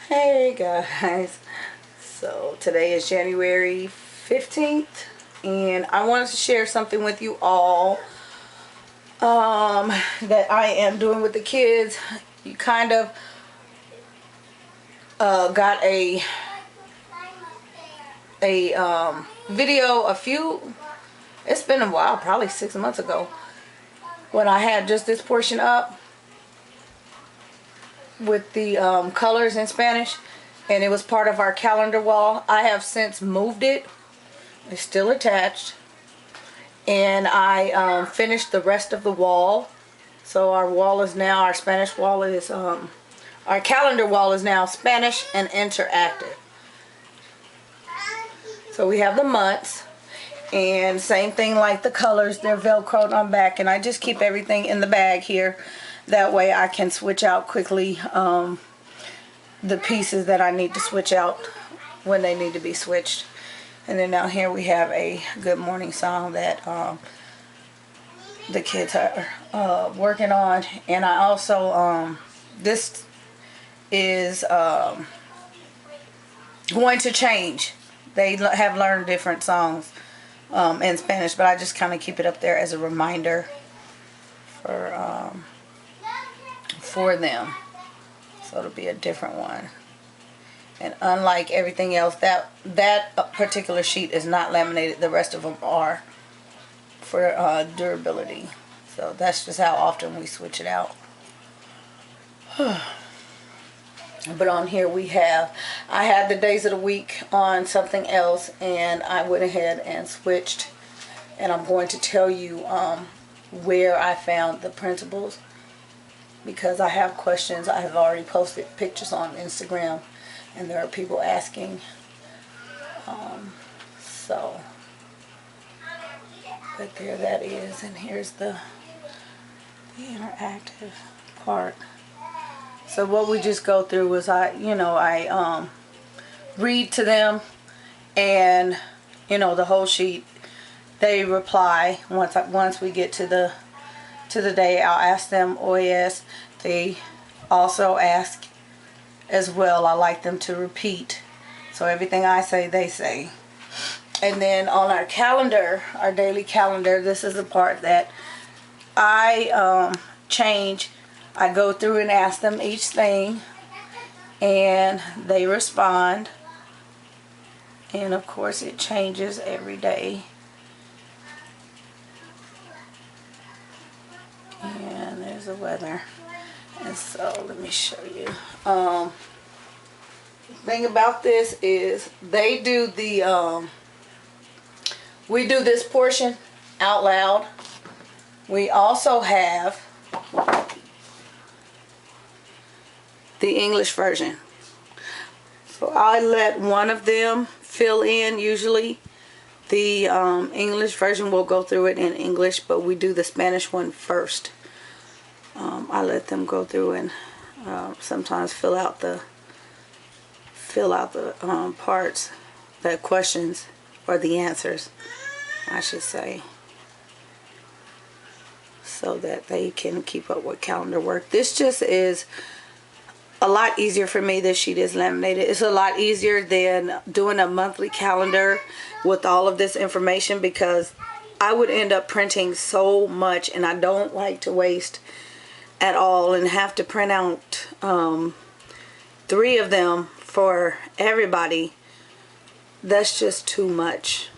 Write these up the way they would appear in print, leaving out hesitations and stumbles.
Hey guys, so today is January 15th and I wanted to share something with you all that I am doing with the kids. You kind of got a video it's been a while, probably 6 months ago, when I had just this portion up with the colors in Spanish, and it was part of our calendar wall. I have since moved it. It's still attached, and I finished the rest of the wall. So our wall is now, our Spanish wall is our calendar wall is now Spanish and interactive. So we have the months, and same thing like the colors, they're velcroed on back, and I just keep everything in the bag here. That way I can switch out quickly the pieces that I need to switch out when they need to be switched. And then down here we have a good morning song that the kids are working on. And I also, this is going to change. They have learned different songs in Spanish, but I just kind of keep it up there as a reminder for them. So it'll be a different one. And unlike everything else, that particular sheet is not laminated. The rest of them are for durability. So that's just how often we switch it out. But on here I had the days of the week on something else, and I went ahead and switched. And I'm going to tell you where I found the printables, because I have questions. I have already posted pictures on Instagram, and there are people asking. But there that is, and here's the interactive part. So what we just go through is I read to them, and the whole sheet. They reply once we get to the day. I'll ask them OAS. They also ask as well. I like them to repeat, so everything I say they say. And then on our calendar, our daily calendar, this is the part that I change. I go through and ask them each thing, and they respond. And of course it changes every day. And there's the weather. And so let me show you. The thing about this is they do the we do this portion out loud. We also have the English version. So I let one of them fill in. Usually the English version will go through it in English, but we do the Spanish one first. I let them go through and sometimes fill out the parts, the questions, or the answers, I should say, so that they can keep up with calendar work. This just is a lot easier for me. This sheet is laminated. It's a lot easier than doing a monthly calendar with all of this information, because I would end up printing so much, and I don't like to waste at all and have to print out 3 of them for everybody. That's just too much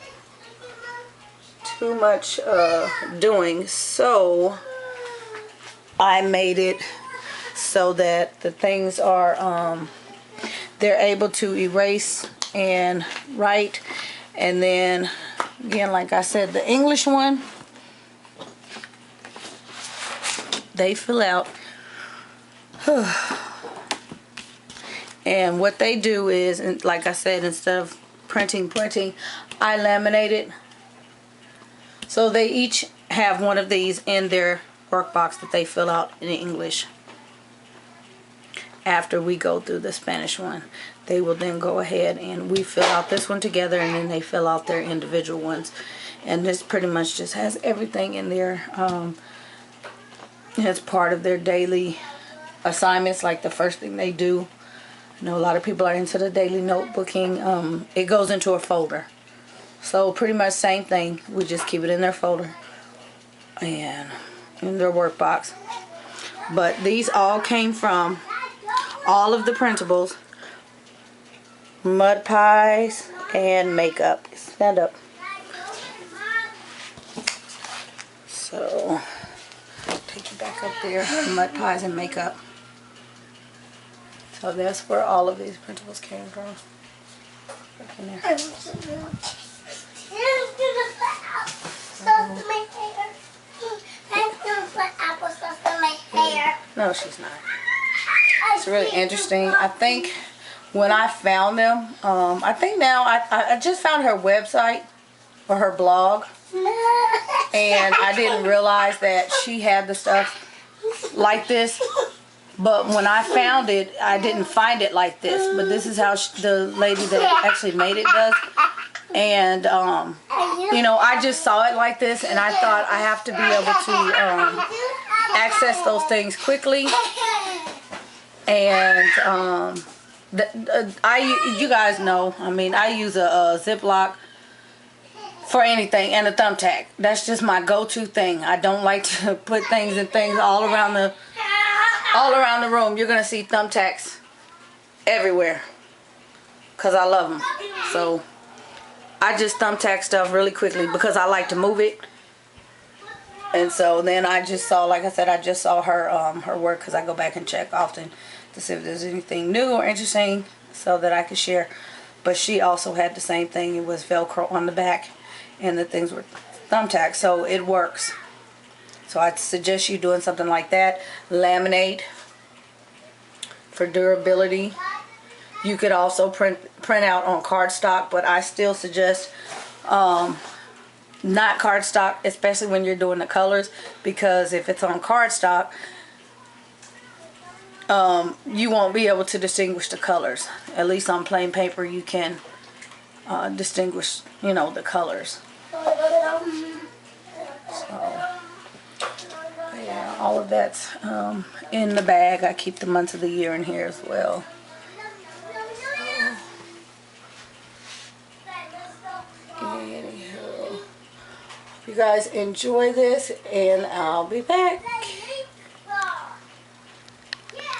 doing. So I made it so that the things are they're able to erase and write. And then again, like I said, the English one, they fill out. And what they do is, like I said, instead of printing, I laminate it. So they each have one of these in their workbox that they fill out in English. After we go through the Spanish one, they will then go ahead and we fill out this one together, and then they fill out their individual ones. And this pretty much just has everything in there. It's part of their daily assignments. Like the first thing they do I know a lot of people are into the daily notebooking. It goes into a folder. So pretty much same thing. We just keep it in their folder and in their work box. But these all came from all of the printables, mud pies, and makeup. Stand up. So, take you back up there. Mud pies and makeup. So that's where all of these printables came from. Back in there. No, she's not. It's really interesting. I think when I found them, I think now I just found her website or her blog, and I didn't realize that she had the stuff like this. But when I found it, I didn't find it like this. But this is how the lady that actually made it does. And, you know, I just saw it like this, and I thought I have to be able to access those things quickly. And you guys know, I mean, I use a Ziploc for anything, and a thumbtack. That's just my go-to thing. I don't like to put things and things all around the room. You're gonna see thumbtacks everywhere because I love them. So I just thumbtack stuff really quickly because I like to move it. And so then I just saw, like I said, I just saw her her work because I go back and check often to see if there's anything new or interesting so that I could share. But she also had the same thing. It was Velcro on the back, and the things were thumbtacks, so it works. So I'd suggest you doing something like that. Laminate for durability. You could also print out on cardstock, but I still suggest not cardstock, especially when you're doing the colors, because if it's on cardstock, you won't be able to distinguish the colors. At least on plain paper, you can distinguish, you know, the colors. So, yeah, all of that's in the bag. I keep the months of the year in here as well. Anywho, you guys enjoy this, and I'll be back.